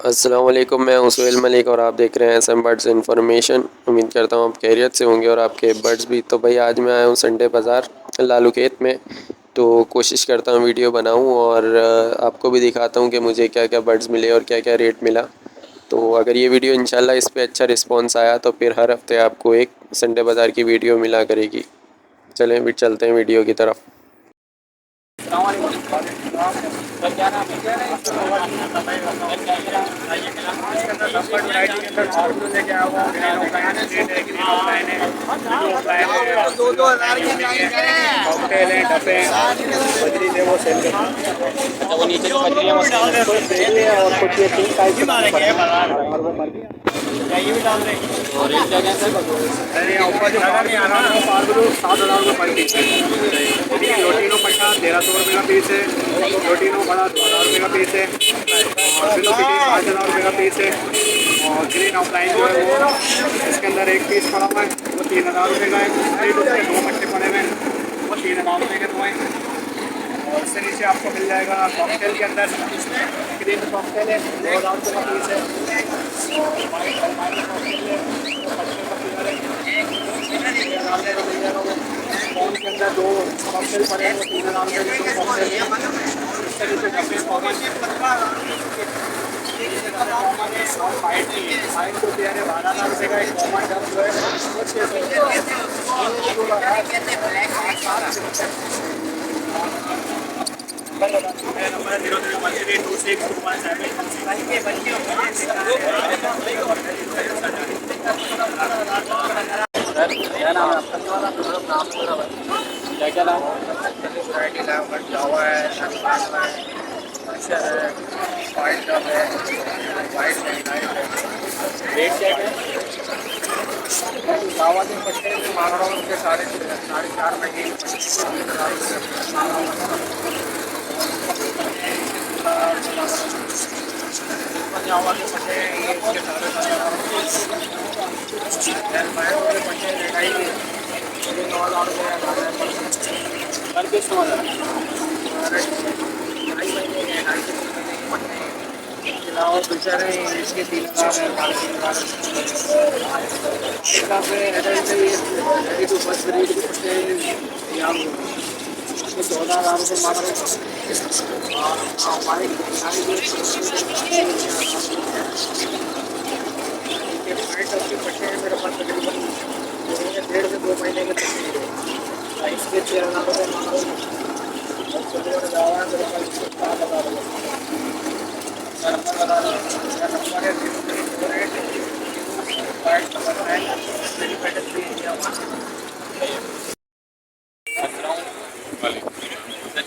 अस्सलाम वालेकुम, मैं हूं सुहेल मलिक और आप देख रहे हैं एसएम बर्ड्स इन्फॉर्मेशन। उम्मीद करता हूं आप खैरियत से होंगे और आपके बर्ड्स भी। तो भाई आज मैं आया हूं संडे बाज़ार लालू खेत में। तो कोशिश करता हूं वीडियो बनाऊं और आपको भी दिखाता हूं कि मुझे क्या क्या बर्ड्स मिले और क्या क्या रेट मिला। तो अगर ये वीडियो इंशाल्लाह इस पे अच्छा रिस्पॉन्स आया तो फिर हर हफ्ते आपको एक संडे बाज़ार की वीडियो मिला करेगी। चलें फिर चलते हैं वीडियो की तरफ। वो नीचे जो बज रही है वो और कुछ ये 3 टाइप के और वो ये भी डाल देंगे। और एक जगह से ऊपर जो नहीं आ रहा है वो 7,000 रुपये पर पीस है। लोटिनो पट्टा 1,300 रुपये का पीस है। लोटिनो बड़ा 2,000 रुपये का पीस है। और फिलो पिटी 5,000 रुपये का पीस है। और ग्रीन ऑफलाइन जो है वो इसके अंदर एक पीस पड़ा हुआ है वो 3,000 रुपये का है। उसके 2 पट्टे पड़े हुए हैं वो 3,000 रुपये के 2 हैं। और उससे नीचे आपको मिल जाएगा कॉकटेल के अंदर ग्रीन कॉकटेल है 2,000 रुपये का पीस है। फोन के अंदर 2 कॉकटेल पड़े हैं 3,000 रुपये के 2 कॉकटेल हैं। इससे नीचे डब्बे और फाइट को दिया है 12,000 रुपये का एक कॉमन डब जो है वो 600। क्या नाम है आपका? क्या क्या नाम वैरायटी जावा है वाइट डब है वाइट रेट क्या है? जावा के पट्टे मांग रहा हूँ उनके 4.5 महीने जावा के पट्टे ये इसके 4,500 पट्टे लड़ाई 9,000 रुपये कर के 2,500 बेचारे इसके 3,000 रेडी टू फर्स्ट रेट के पट्टे यहाँ 14,000 रुपये मांग रहे पट्टे हैं मेरे पास तकरीबन 1.5 से 2 महीने के इसके 13,000 रुपये मांग रहे मेरे पास 7,000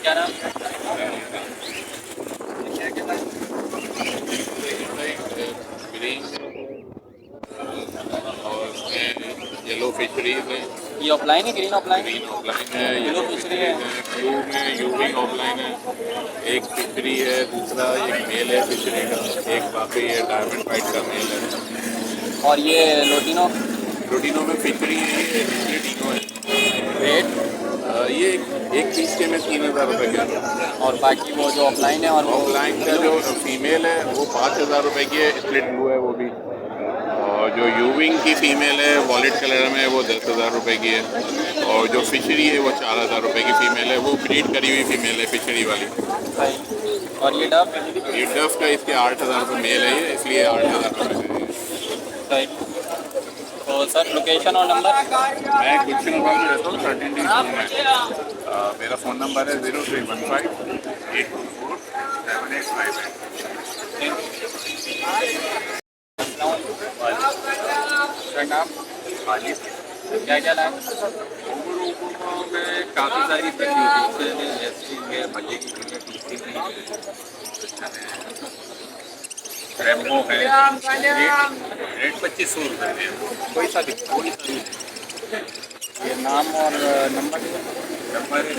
क्या नाम ग्रीन और येलो फिशरीज है। ये ऑफलाइन है ग्रीन ऑफलाइन ग्रीन ऑफलाइन है, येलो फिशरी है ब्लू में यूविंग ऑफलाइन है। एक फिशरी है, दूसरा एक मेल है फिशरी का, एक बाकी है डायमंड वाइट का मेल है। और ये लोटिनो प्रोटीनों में फिशरी है, ये प्लेटिनो है। रेट ये एक पीस के में 3,000 रुपये का। और बाकी वो जो ऑफलाइन है और वो ऑफलाइन का जो फीमेल है वो 5,000 रुपये की है, स्प्लिट ब्लू है वो भी। और जो यूविंग की फ़ीमेल है वॉलेट कलर में वो 10,000 रुपये की है। और जो फिशरी है वो 4,000 रुपये की फ़ीमेल है, वो ब्रीड करी हुई फ़ीमेल है फिशरी वाली। और ये डब ये डफ का इसके 8,000 रुपये मेल है ये, इसलिए 8,000 रुपये है। सही। तो सर लोकेशन और नंबर मैं गुलशन बाग में रहता हूँ 13 डी में। मेरा फ़ोन नंबर है 0315 824 7855। नाम क्या क्या नाम में काफ़ी सारी रेमो है। रेट 2,500 रुपये में कोई सा भी ये नाम और नंबर नंबर है